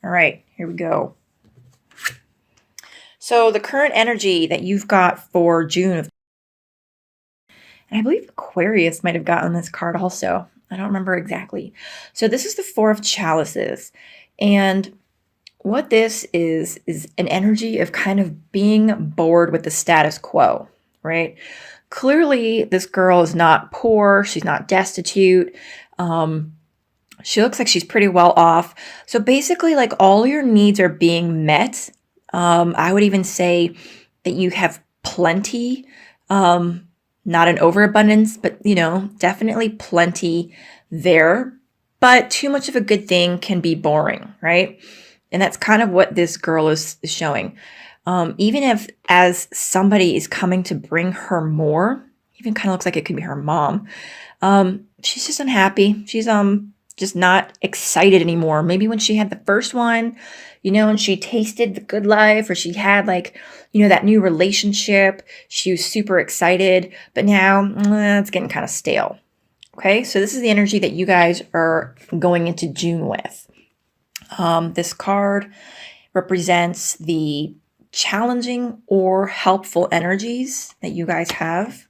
All right, here we go. So the current energy that you've got for June, and I believe Aquarius might have gotten this card also. I don't remember exactly. So this is the Four of Chalices. And what this is an energy of kind of being bored with the status quo, right? Clearly, this girl is not poor. She's not destitute. She looks like she's pretty well off. So basically, like all your needs are being met. I would even say that you have plenty, not an overabundance, but definitely plenty there. But too much of a good thing can be boring, right? And that's kind of what this girl is showing. Even if as somebody is coming to bring her more, even kind of looks like it could be her mom. She's just unhappy. She's just not excited anymore. Maybe when she had the first one, and she tasted the good life, or she had that new relationship, she was super excited, but now it's getting kind of stale. Okay, so this is the energy that you guys are going into June with. This card represents the challenging or helpful energies that you guys have.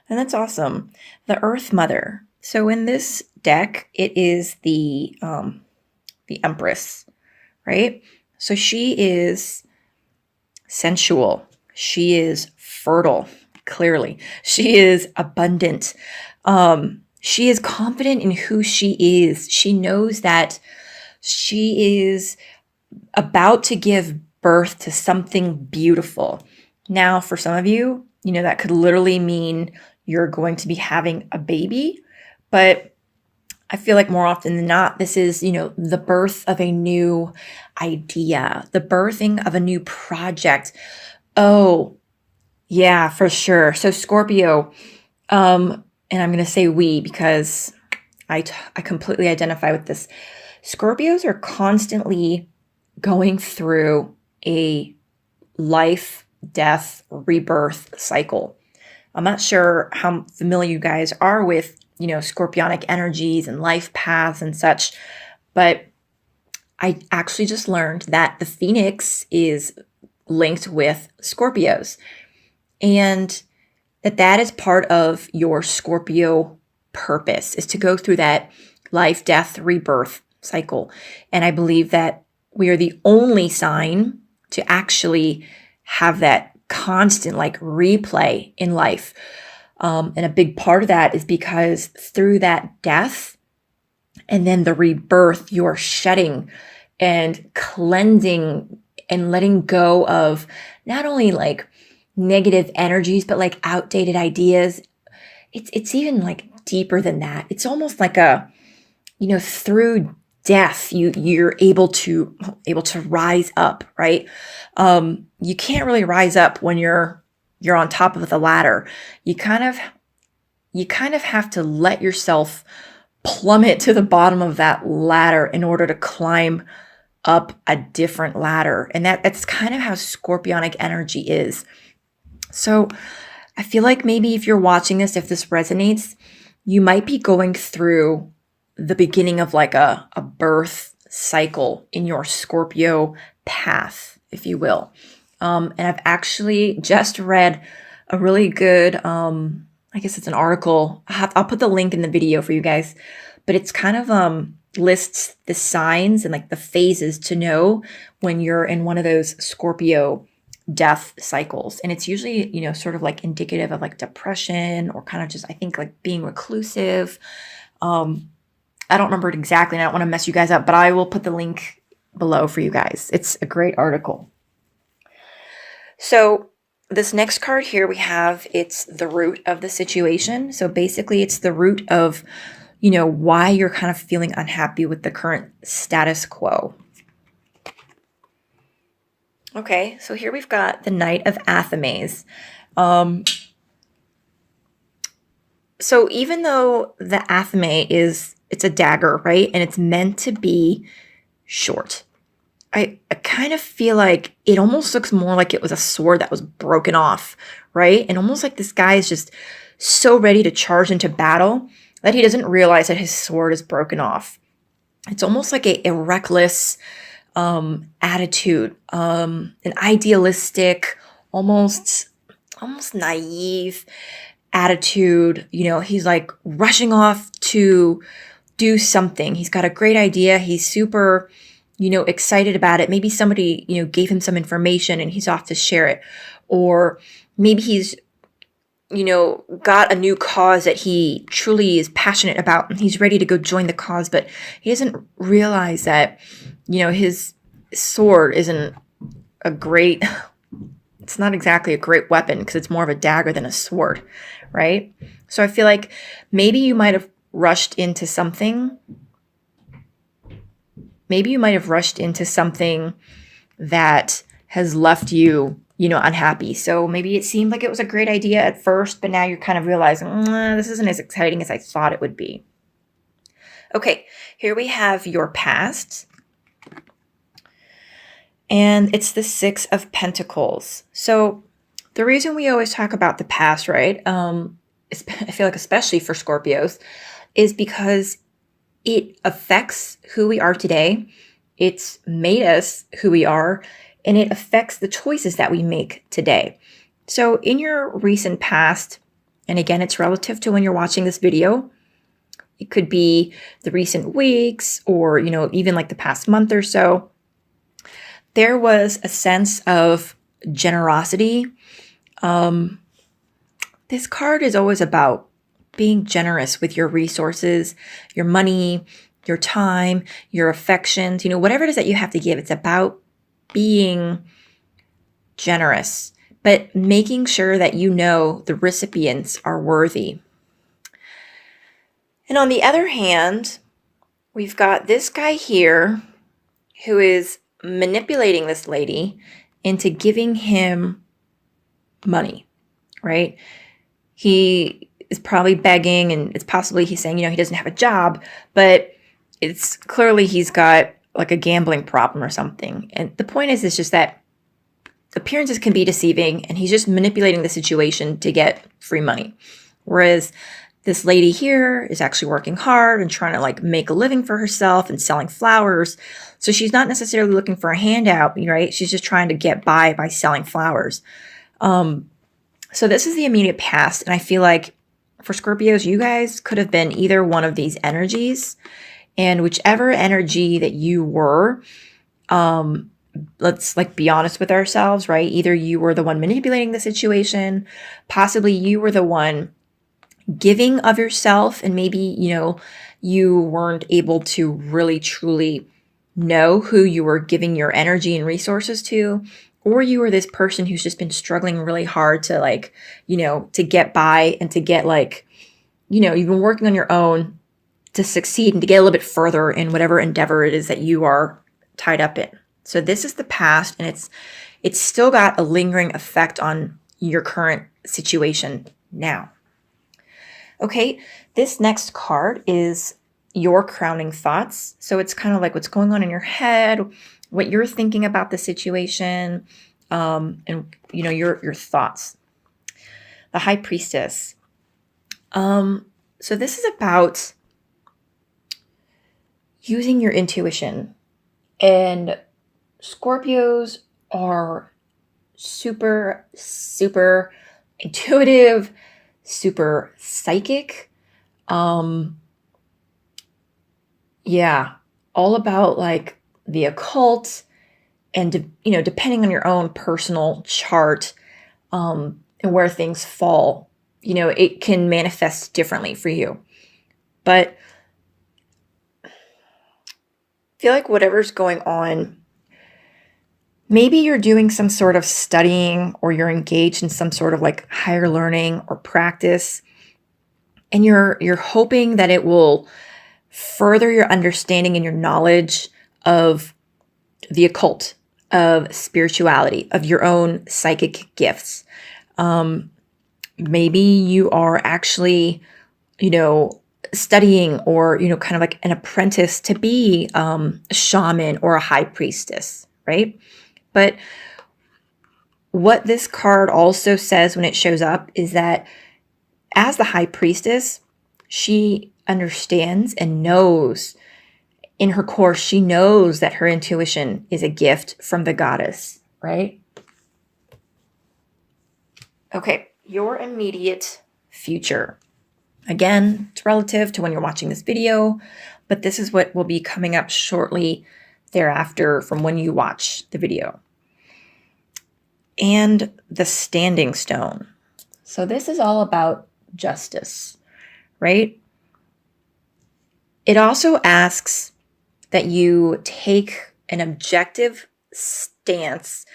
And that's awesome. The Earth Mother. So in this deck, it is the Empress, right? So she is sensual. She is fertile, clearly. She is abundant. She is confident in who she is. She knows that she is about to give birth to something beautiful. Now, for some of you, that could literally mean you're going to be having a baby, but I feel like more often than not, this is, the birth of a new idea, the birthing of a new project. Oh, yeah, for sure. So Scorpio, and I'm going to say we because I completely identify with this. Scorpios are constantly going through a life, death, rebirth cycle. I'm not sure how familiar you guys are with, scorpionic energies and life paths and such, but I actually just learned that the Phoenix is linked with Scorpios, and that is part of your Scorpio purpose, is to go through that life, death, rebirth cycle. And I believe that we are the only sign to actually have that constant replay in life. And a big part of that is because through that death and then the rebirth, you're shedding and cleansing and letting go of not only negative energies, but outdated ideas. It's even deeper than that. It's almost like through death, you're able to rise up, right? You can't really rise up when you're on top of the ladder. You kind of have to let yourself plummet to the bottom of that ladder in order to climb up a different ladder. And that's kind of how scorpionic energy is. So I feel like maybe if you're watching this, if this resonates, you might be going through the beginning of a birth cycle in your Scorpio path, if you will. And I've actually just read a really good, I guess it's an article. I'll put the link in the video for you guys, but it's kind of lists the signs and the phases to know when you're in one of those Scorpio death cycles. And it's usually, sort of indicative of depression or kind of just, I think, being reclusive. I don't remember it exactly, and I don't want to mess you guys up, but I will put the link below for you guys. It's a great article. So this next card here we have, it's the root of the situation. So basically it's the root of, why you're kind of feeling unhappy with the current status quo. Okay, so here we've got the Knight of Athames. So even though the athame it's a dagger, right? And it's meant to be short. I kind of feel like it almost looks more like it was a sword that was broken off, right? And almost like this guy is just so ready to charge into battle that he doesn't realize that his sword is broken off. It's almost like a reckless, attitude, an idealistic, almost naive attitude. He's like rushing off to do something. He's got a great idea. He's super, excited about it. Maybe somebody, gave him some information and he's off to share it. Or maybe he's, got a new cause that he truly is passionate about and he's ready to go join the cause, but he doesn't realize that, his sword isn't it's not exactly a great weapon because it's more of a dagger than a sword, right? So I feel like maybe you might have rushed into something. Maybe you might have rushed into something that has left you, unhappy. So maybe it seemed like it was a great idea at first, but now you're kind of realizing, this isn't as exciting as I thought it would be. Okay, here we have your past. And it's the Six of Pentacles. So the reason we always talk about the past, right? I feel like especially for Scorpios, is because it affects who we are today. It's made us who we are, and it affects the choices that we make today. So in your recent past, and again, it's relative to when you're watching this video, it could be the recent weeks or, even like the past month or so, there was a sense of generosity. This card is always about being generous with your resources, your money, your time, your affections, whatever it is that you have to give. It's about being generous, but making sure that the recipients are worthy. And on the other hand, we've got this guy here who is manipulating this lady into giving him money, right? He is probably begging, and it's possibly he's saying, he doesn't have a job, but it's clearly he's got like a gambling problem or something. And the point is just that appearances can be deceiving, and he's just manipulating the situation to get free money. Whereas this lady here is actually working hard and trying to like make a living for herself and selling flowers. So she's not necessarily looking for a handout, right? She's just trying to get by selling flowers. So this is the immediate past. And I feel like for Scorpios, you guys could have been either one of these energies, and whichever energy that you were, let's like be honest with ourselves, right? Either you were the one manipulating the situation, possibly you were the one giving of yourself, and maybe, you weren't able to really truly know who you were giving your energy and resources to, or you were this person who's just been struggling really hard to like, to get by and to get like, you've been working on your own to succeed and to get a little bit further in whatever endeavor it is that you are tied up in. So this is the past, and it's still got a lingering effect on your current situation now. Okay, this next card is your crowning thoughts. So it's kind of like what's going on in your head, what you're thinking about the situation, and your thoughts. The High Priestess. So this is about using your intuition. And Scorpios are super, super intuitive, super psychic. All about like the occult, and depending on your own personal chart, and where things fall, it can manifest differently for you. But I feel like whatever's going on, maybe you're doing some sort of studying, or you're engaged in some sort of like higher learning or practice, and you're hoping that it will further your understanding and your knowledge of the occult, of spirituality, of your own psychic gifts. Maybe you are actually, studying, or, kind of like an apprentice to be a shaman or a high priestess, right? But what this card also says when it shows up is that as the high priestess, she understands and knows, in her course, she knows that her intuition is a gift from the goddess, right? Okay, your immediate future. Again, it's relative to when you're watching this video, but this is what will be coming up shortly thereafter from when you watch the video. And the standing stone. So this is all about justice, right? It also asks that you take an objective stance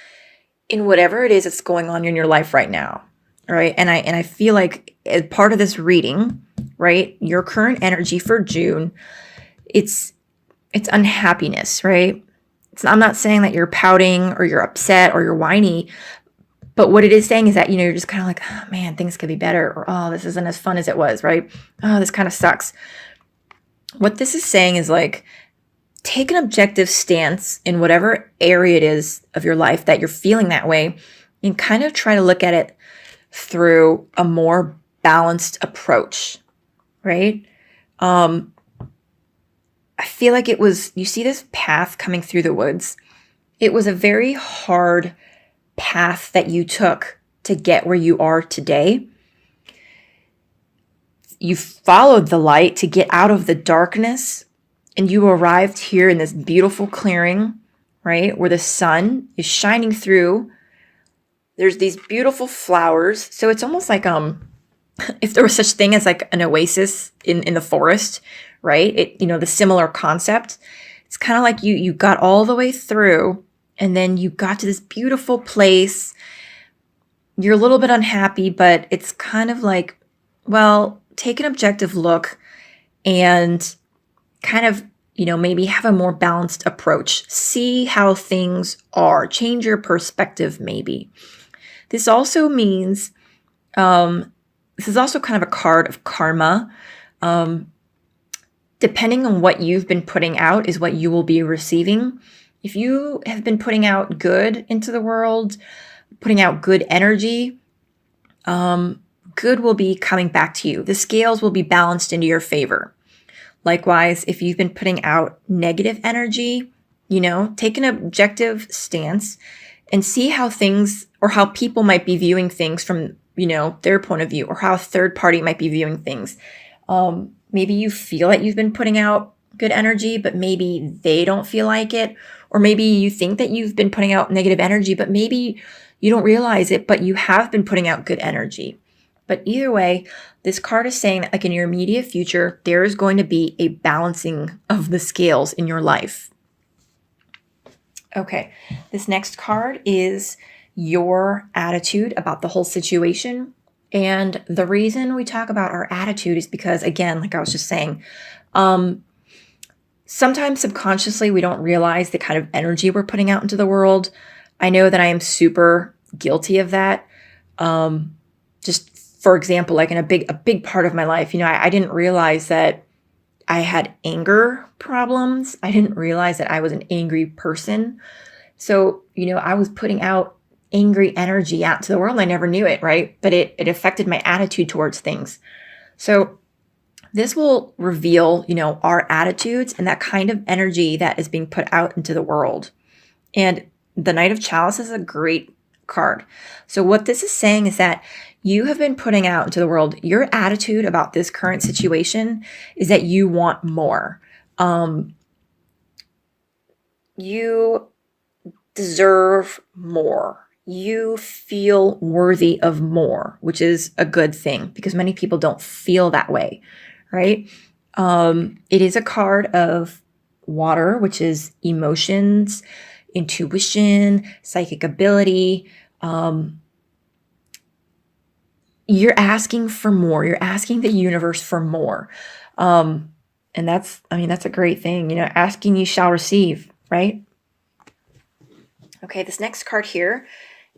in whatever it is that's going on in your life right now, right? And I feel like as part of this reading, right, your current energy for June, it's unhappiness, right? I'm not saying that you're pouting or you're upset or you're whiny, but what it is saying is that, you're just kind of like, oh man, things could be better, or oh, this isn't as fun as it was, right? Oh, this kind of sucks. What this is saying is like, take an objective stance in whatever area it is of your life that you're feeling that way, and kind of try to look at it through a more balanced approach, right? I feel like it was, you see this path coming through the woods. It was a very hard path that you took to get where you are today. You followed the light to get out of the darkness, and you arrived here in this beautiful clearing, right? Where the sun is shining through. There's these beautiful flowers. So it's almost like if there was such thing as like an oasis in the forest, right? It, the similar concept. It's kind of like you got all the way through, and then you got to this beautiful place. You're a little bit unhappy, but it's kind of like, well, take an objective look and kind of, maybe have a more balanced approach. See how things are. Change your perspective, maybe. This also means, this is also kind of a card of karma. Depending on what you've been putting out is what you will be receiving. If you have been putting out good into the world, putting out good energy, good will be coming back to you. The scales will be balanced into your favor. Likewise, if you've been putting out negative energy, take an objective stance and see how things, or how people might be viewing things from, their point of view, or how a third party might be viewing things. Maybe you feel that you've been putting out good energy, but maybe they don't feel like it. Or maybe you think that you've been putting out negative energy, but maybe you don't realize it, but you have been putting out good energy. But either way, this card is saying that like in your immediate future, there is going to be a balancing of the scales in your life. Okay, this next card is your attitude about the whole situation. And the reason we talk about our attitude is because, again, like I was just saying, sometimes subconsciously we don't realize the kind of energy we're putting out into the world. I know that I am super guilty of that. Just for example, like in a big part of my life, I didn't realize that I had anger problems. I didn't realize that I was an angry person. So, I was putting out angry energy out to the world. I never knew it, right? But it affected my attitude towards things. So this will reveal, our attitudes and that kind of energy that is being put out into the world. And the Knight of Chalice is a great card. So what this is saying is that you have been putting out into the world, your attitude about this current situation is that you want more. You deserve more. You feel worthy of more, which is a good thing because many people don't feel that way, right? It is a card of water, which is emotions, intuition, psychic ability. You're asking for more. You're asking the universe for more. And that's a great thing. Asking you shall receive, right? Okay, this next card here,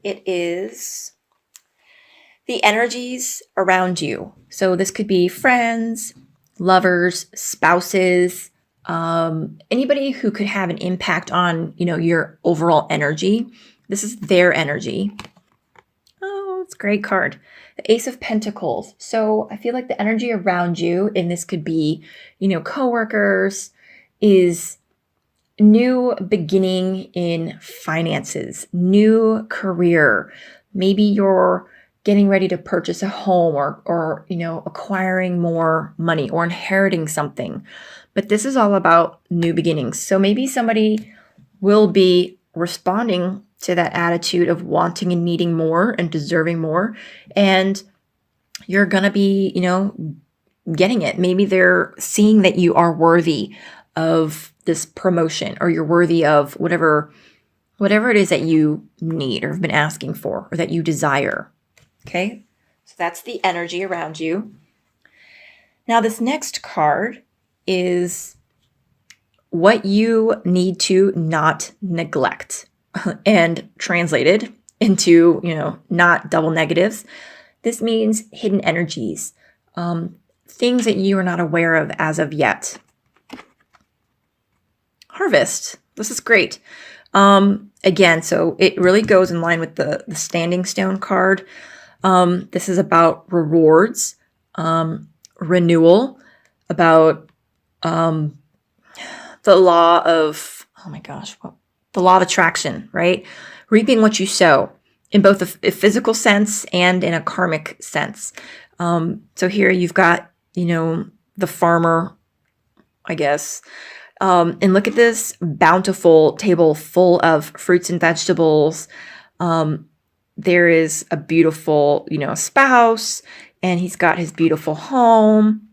it is the energies around you. So this could be friends, lovers, spouses, anybody who could have an impact on, your overall energy. This is their energy. Oh, it's a great card. The Ace of Pentacles. So I feel like the energy around you, and this could be, coworkers, is new beginning in finances, new career. Maybe you're getting ready to purchase a home or acquiring more money or inheriting something. But this is all about new beginnings. So maybe somebody will be responding to that attitude of wanting and needing more and deserving more. And you're going to be, getting it. Maybe they're seeing that you are worthy of this promotion, or you're worthy of whatever it is that you need or have been asking for or that you desire. Okay? So that's the energy around you. Now, this next card is what you need to not neglect. And translated into, not double negatives, this means hidden energies, things that you are not aware of as of yet. Harvest. This is great. Again, so it really goes in line with the Standing Stone card. This is about rewards, renewal, about the law of, the law of attraction, right? Reaping what you sow in both a physical sense and in a karmic sense. So here you've got, the farmer, I guess. And look at this bountiful table full of fruits and vegetables. There is a beautiful, spouse, and he's got his beautiful home.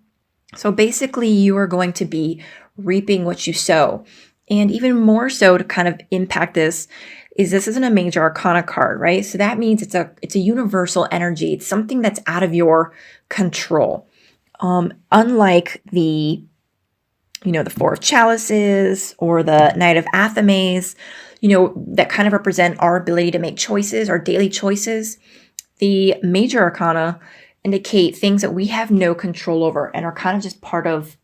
So basically you are going to be reaping what you sow. And even more so to kind of impact this isn't a major arcana card, right? So that means it's a universal energy. It's something that's out of your control. Unlike the Four of Chalices or the Knight of Athames, that kind of represent our ability to make choices, our daily choices. The major arcana indicate things that we have no control over and are kind of just part of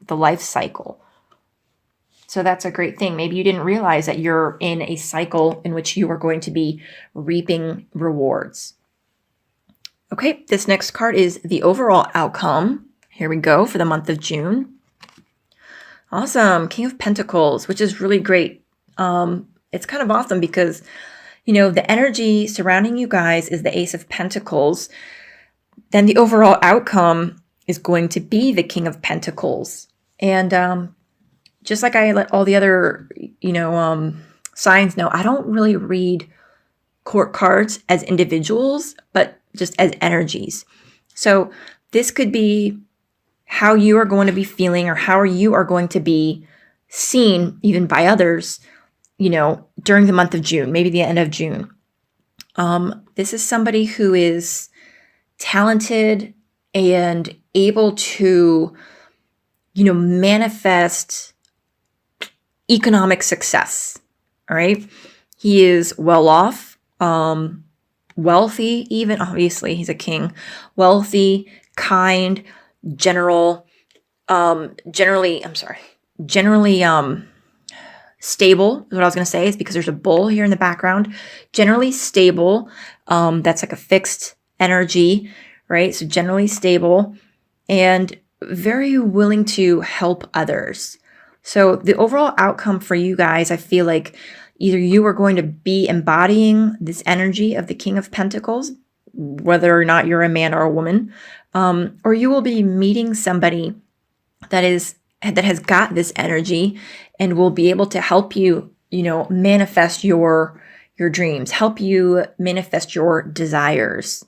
the life cycle. So that's a great thing. Maybe you didn't realize that you're in a cycle in which you are going to be reaping rewards. Okay, this next card is the overall outcome. Here we go for the month of June. Awesome. King of Pentacles, which is really great. It's kind of awesome because, the energy surrounding you guys is the Ace of Pentacles. Then the overall outcome is going to be the King of Pentacles. And just like I let all the other, signs know, I don't really read court cards as individuals, but just as energies. So this could be how you are going to be feeling or how you are going to be seen even by others, during the month of June, maybe the end of June. This is somebody who is talented and able to, manifest economic success. All right. He is well off, wealthy, even obviously he's a king, wealthy, kind, generally stable is what I was going to say, is because there's a bull here in the background. Generally stable. That's like a fixed energy, right? So generally stable and very willing to help others. So the overall outcome for you guys, I feel like either you are going to be embodying this energy of the King of Pentacles, whether or not you're a man or a woman, or you will be meeting somebody that has got this energy and will be able to help you, manifest your dreams, help you manifest your desires.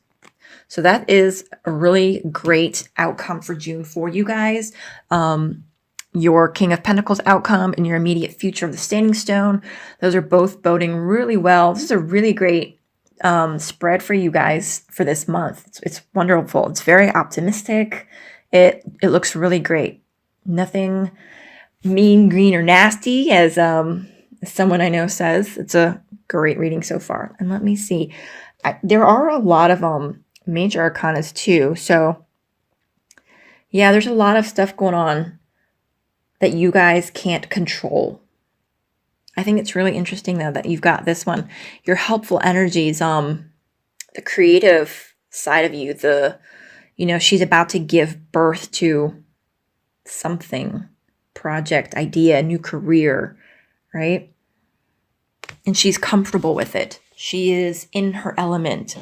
So that is a really great outcome for June for you guys. Your King of Pentacles outcome and your immediate future of the Standing Stone, those are both boding really well. This is a really great spread for you guys for this month. It's wonderful. It's very optimistic. It looks really great. Nothing mean, green, or nasty, as someone I know says. It's a great reading so far. And let me see. There are a lot of major arcanas too. So yeah, there's a lot of stuff going on that you guys can't control. I think it's really interesting though that you've got this one. Your helpful energies, the creative side of you, she's about to give birth to something. project, idea, new career, right? And she's comfortable with it. She is in her element.